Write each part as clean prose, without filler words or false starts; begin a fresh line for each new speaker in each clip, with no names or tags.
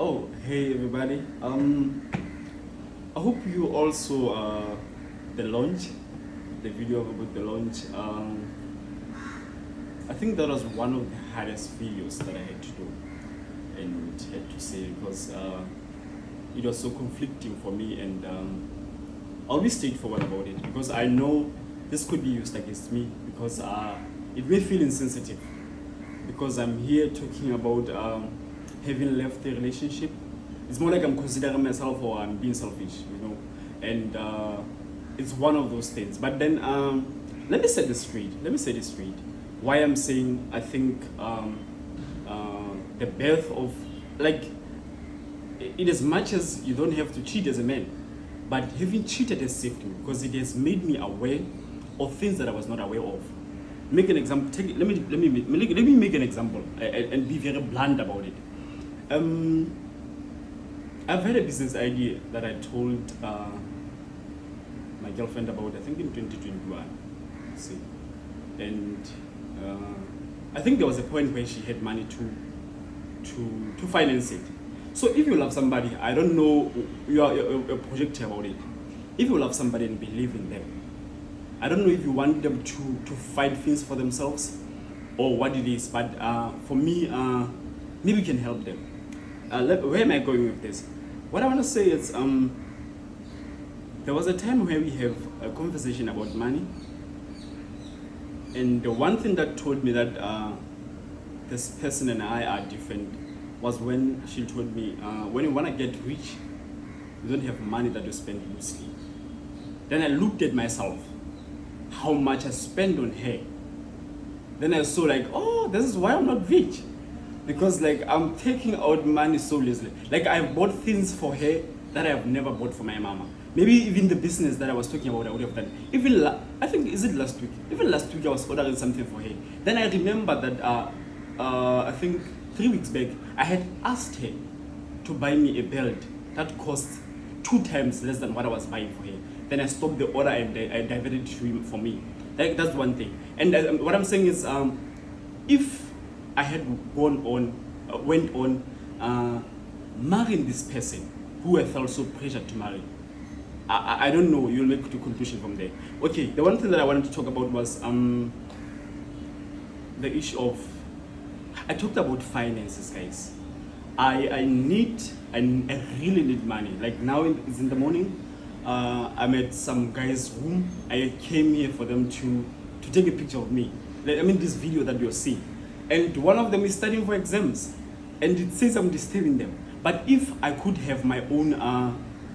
Oh, hey everybody. I hope you also the launch, the video about the launch. I think that was one of the hardest videos that I had to do and had to say because it was so conflicting for me, and I'll be straightforward about it because I know this could be used against me because it may feel insensitive because I'm here talking about having left the relationship. It's more like I'm considering myself or I'm being selfish, and it's one of those things. But then let me set this straight. Why I'm saying I think the birth of, like, in as much as you don't have to cheat as a man, but having cheated has saved me because it has made me aware of things that I was not aware of. Make an example. Let me make an example and be very blunt about it. I've had a business idea that I told my girlfriend about, I think in 2021. See, and I think there was a point where she had money to finance it. So if you love somebody, I don't know, you are a projector about it. If you love somebody and believe in them, I don't know if you want them to fight things for themselves or what it is, but for me, maybe we can help them. Where am I going with this? What I want to say is, there was a time where we have a conversation about money, and the one thing that told me that this person and I are different was when she told me, when you want to get rich, you don't have money that you spend loosely. Then I looked at myself, how much I spend on her. Then I saw like, oh, this is why I'm not rich. Because like I'm taking out money so loosely. Like I've bought things for her that I have never bought for my mama. Maybe even the business that I was talking about, I would have done. Even I think, is it last week? Even last week I was ordering something for her. Then I remember that I think 3 weeks back, I had asked her to buy me a belt that cost 2 times less than what I was buying for her. Then I stopped the order and I diverted it to him for me. Like, that's one thing. And what I'm saying is, if I had went on marrying this person who I felt so pressured to marry, I don't know, you'll make the conclusion from there. Okay, the one thing that I wanted to talk about was the issue of, I talked about finances, guys. I really need money. Like now it's in the morning. I'm at some guy's room. I came here for them to take a picture of me. I mean, this video that you're seeing. And one of them is studying for exams. And it says I'm disturbing them. But if I could have my own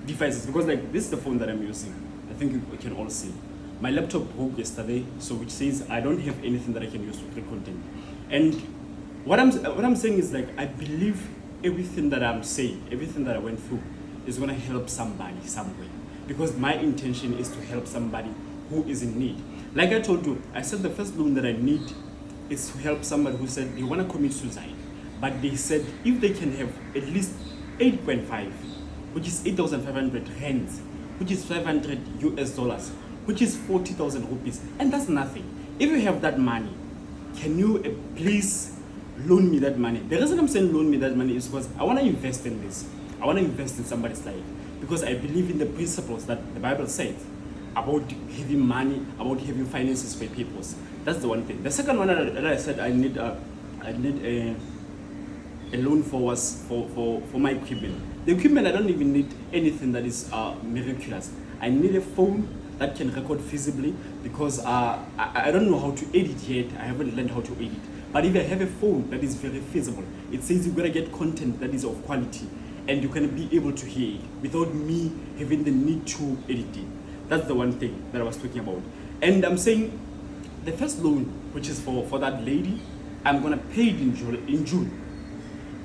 devices, because like this is the phone that I'm using. I think you can all see. My laptop broke yesterday, so which says I don't have anything that I can use to create content. And what I'm saying is, like, I believe everything that I'm saying, everything that I went through is gonna help somebody somewhere. Because my intention is to help somebody who is in need. Like I told you, I said the first loan that I need is to help somebody who said they wanna commit suicide. But they said if they can have at least 8.5, which is 8,500 rands, which is 500 US dollars, which is 40,000 rupees, and that's nothing. If you have that money, can you please loan me that money? The reason I'm saying loan me that money is because I want to invest in this. I want to invest in somebody's life because I believe in the principles that the Bible says about having money, about having finances for people. That's the one thing. The second one that I said I need a loan for was for my equipment. The equipment, I don't even need anything that is miraculous. I need a phone that can record feasibly because I don't know how to edit yet. I haven't learned how to edit. But if I have a phone that is very feasible, it says you're gonna get content that is of quality and you can be able to hear it without me having the need to edit it. That's the one thing that I was talking about. And I'm saying the first loan, which is for that lady, I'm gonna pay it in June.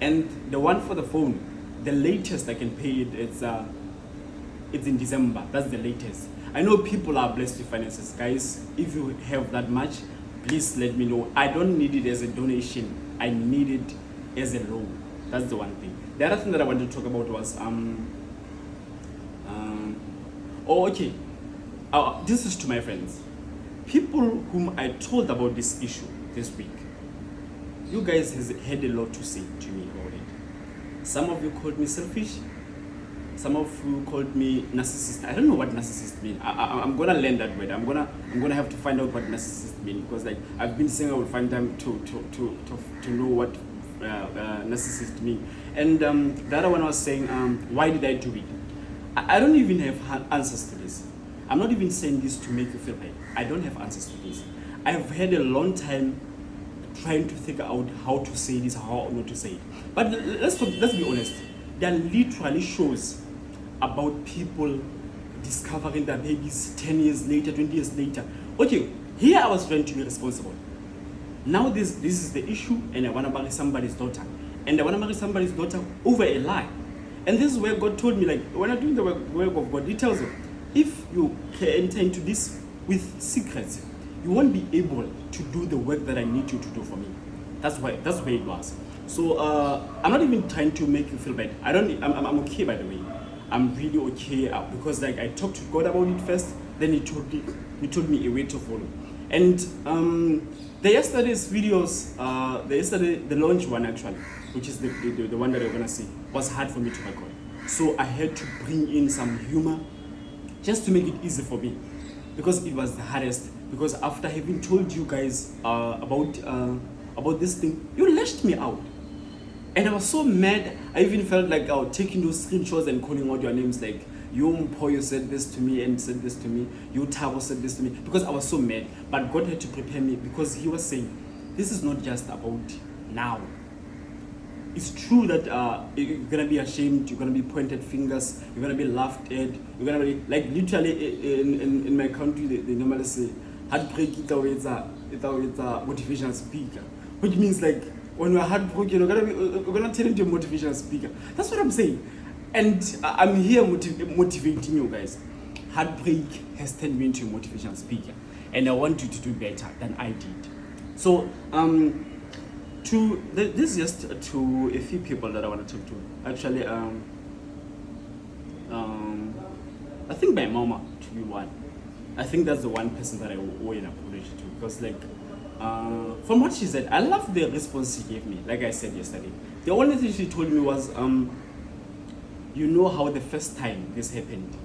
And the one for the phone, the latest I can pay it, it's in December. That's the latest. I know people are blessed with finances. Guys, if you have that much, please let me know. I don't need it as a donation. I need it as a loan. That's the one thing. The other thing that I wanted to talk about was this is to my friends. People whom I told about this issue this week. You guys has had a lot to say to me about it. Some of you called me selfish. Some of you called me narcissist. I don't know what narcissist means. I'm gonna learn that word. I'm gonna have to find out what narcissist means, because like I've been saying I will find time to know what narcissist means. And the other one was saying, why did I do it? I don't even have answers to this. I'm not even saying this to make you feel bad. I don't have answers to this. I've had a long time trying to figure out how to say this, how not to say it. But let's be honest. There are literally shows about people discovering their babies 10 years later, 20 years later. Okay, here I was trying to be responsible. Now this is the issue, and I want to marry somebody's daughter. And I want to marry somebody's daughter over a lie. And this is where God told me, like, when I'm doing the work of God, He tells you, if you enter into this with secrets, you won't be able to do the work that I need you to do for me. That's where it was. So I'm not even trying to make you feel bad. I'm okay, by the way. I'm really okay, because like I talked to God about it first, then He told me a way to follow. And the yesterday's videos, the launch one actually, which is the one that you're gonna see, was hard for me to record. So I had to bring in some humor just to make it easy for me, because it was the hardest. Because after having told you guys about this thing, you lashed me out. And I was so mad, I even felt like I was taking those screenshots and calling out your names, like, you Mpoyo said this to me and said this to me, you Tabo said this to me, because I was so mad. But God had to prepare me, because He was saying, this is not just about now. It's true that you're going to be ashamed, you're going to be pointed fingers, you're going to be laughed at, you're going to be, like, literally in my country, they normally say, heartbreak is a motivational speaker, which means like, when we're heartbroken, we're gonna turn into a motivational speaker. That's what I'm saying. And I'm here motivating you guys. Heartbreak has turned me into a motivational speaker. And I want you to do better than I did. So, this is just to a few people that I want to talk to. Actually, I think my mama, to be one. I think that's the one person that I owe an apology to. Because like, from what she said, I love the response she gave me. Like I said yesterday, the only thing she told me was, you know how the first time this happened,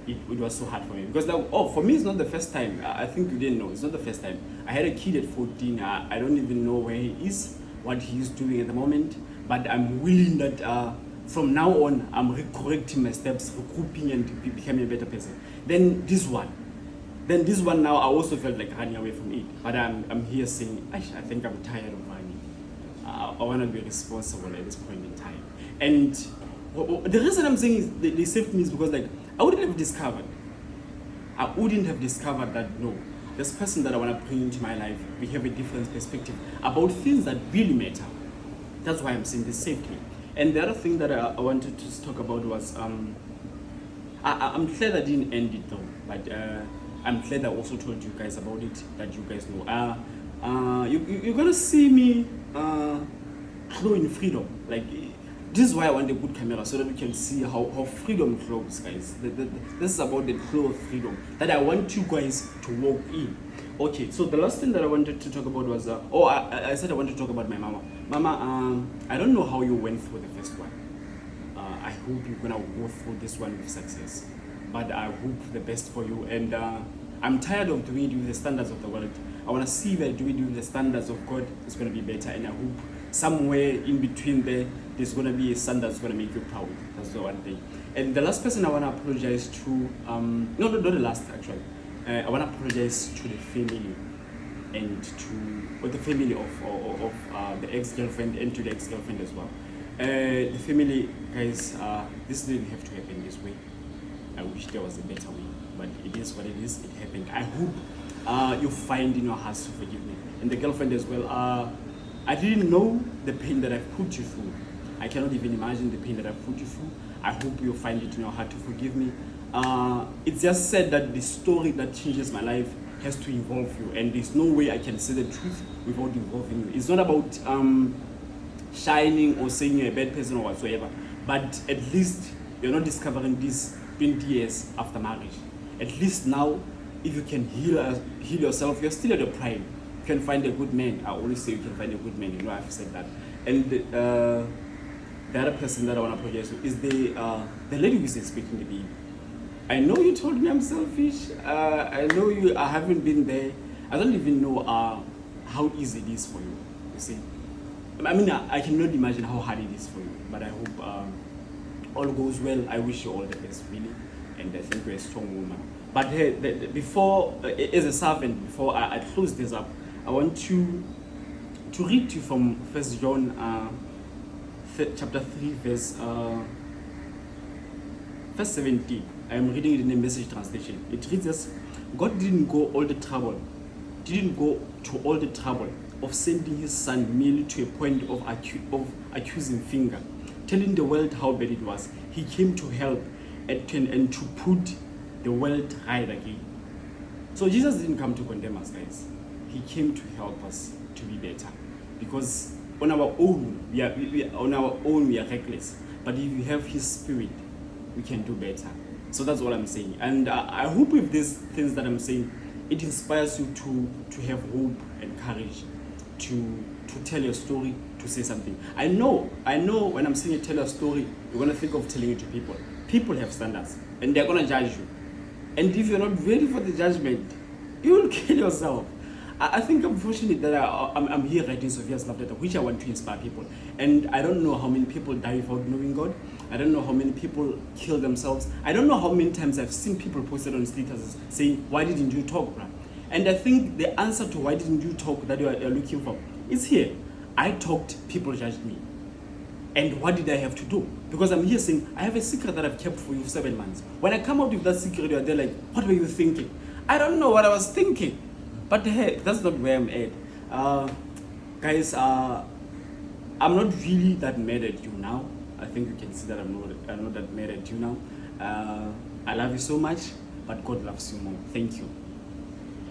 it was so hard for me. Because like, for me it's not the first time. I think you didn't know, it's not the first time. I had a kid at 14. I don't even know where he is, what he is doing at the moment. But I'm willing that from now on, I'm correcting my steps, recouping and becoming a better person. Then this one now, I also felt like running away from it. But I'm here saying, I think I'm tired of running. I want to be responsible at this point in time. And the reason I'm saying is they saved me is because like I wouldn't have discovered that no, this person that I want to bring into my life, we have a different perspective about things that really matter. That's why I'm saying they saved me. And the other thing that I wanted to talk about was I'm glad I didn't end it though, but I'm glad I also told you guys about it, that you guys know. You're gonna see me flow in freedom. Like, this is why I want a good camera, so that we can see how freedom flows, guys. This is about the flow of freedom that I want you guys to walk in. Okay, so the last thing that I wanted to talk about was, I said I wanted to talk about my mama. Mama, I don't know how you went through the first one. I hope you're gonna go through this one with success. But I hope the best for you. And I'm tired of doing it with the standards of the world. I want to see if I do it with the standards of God, it's going to be better. And I hope somewhere in between there's going to be a standard that's going to make you proud. That's the one thing. And the last person I want to apologize to, not the last actually. I want to apologize to the family and to the family of the ex-girlfriend and to the ex-girlfriend as well. The family, guys, this didn't have to happen this way. I wish there was a better way, but it is what it is. It happened. I hope you find in your hearts to forgive me. And the girlfriend as well. I didn't know the pain that I've put you through. I cannot even imagine the pain that I've put you through. I hope you find it in your heart to forgive me. It's just said that the story that changes my life has to involve you, and there's no way I can say the truth without involving you. It's not about shining or saying you're a bad person or whatsoever, but at least you're not discovering this 20 years after marriage. At least now, if you can heal yourself, you're still at your prime. You can find a good man. I always say you can find a good man. You know, I've said that. And the other person that I want to apologize to is the lady who is expecting the baby. I know you told me I'm selfish. I know I haven't been there. I don't even know how easy it is for you. You see, I mean, I cannot imagine how hard it is for you. But I hope all goes well. I wish you all the best, really, and I think you're a strong woman. But before, as a servant, before I close this up, I want to read to you from First John, chapter 3, verse 17. I am reading it in the Message translation. It reads as, God didn't go to all the trouble of sending his son merely to a point of accusing finger, telling the world how bad it was. He came to help and to put the world right again. So Jesus didn't come to condemn us, guys. He came to help us to be better. Because on our own, we are reckless. But if you have his spirit, we can do better. So that's what I'm saying. And I hope with these things that I'm saying, it inspires you to have hope and courage to tell your story, to say something. I know when I'm saying tell your story, you're going to think of telling it to people. People have standards and they're going to judge you. And if you're not ready for the judgment, you will kill yourself. I think I'm fortunate that I'm here writing Sophia's Love Letter, which I want to inspire people. And I don't know how many people die without knowing God. I don't know how many people kill themselves. I don't know how many times I've seen people posted on statuses saying, why didn't you talk, bro? And I think the answer to why didn't you talk that you're looking for is here. I talked, people judged me. And what did I have to do? Because I'm here saying, I have a secret that I've kept for you for 7 months. When I come out with that secret, you're there like, what were you thinking? I don't know what I was thinking. But hey, that's not where I'm at. Guys, I'm not really that mad at you now. I think you can see that I'm not that mad at you now. I love you so much, but God loves you more. Thank you.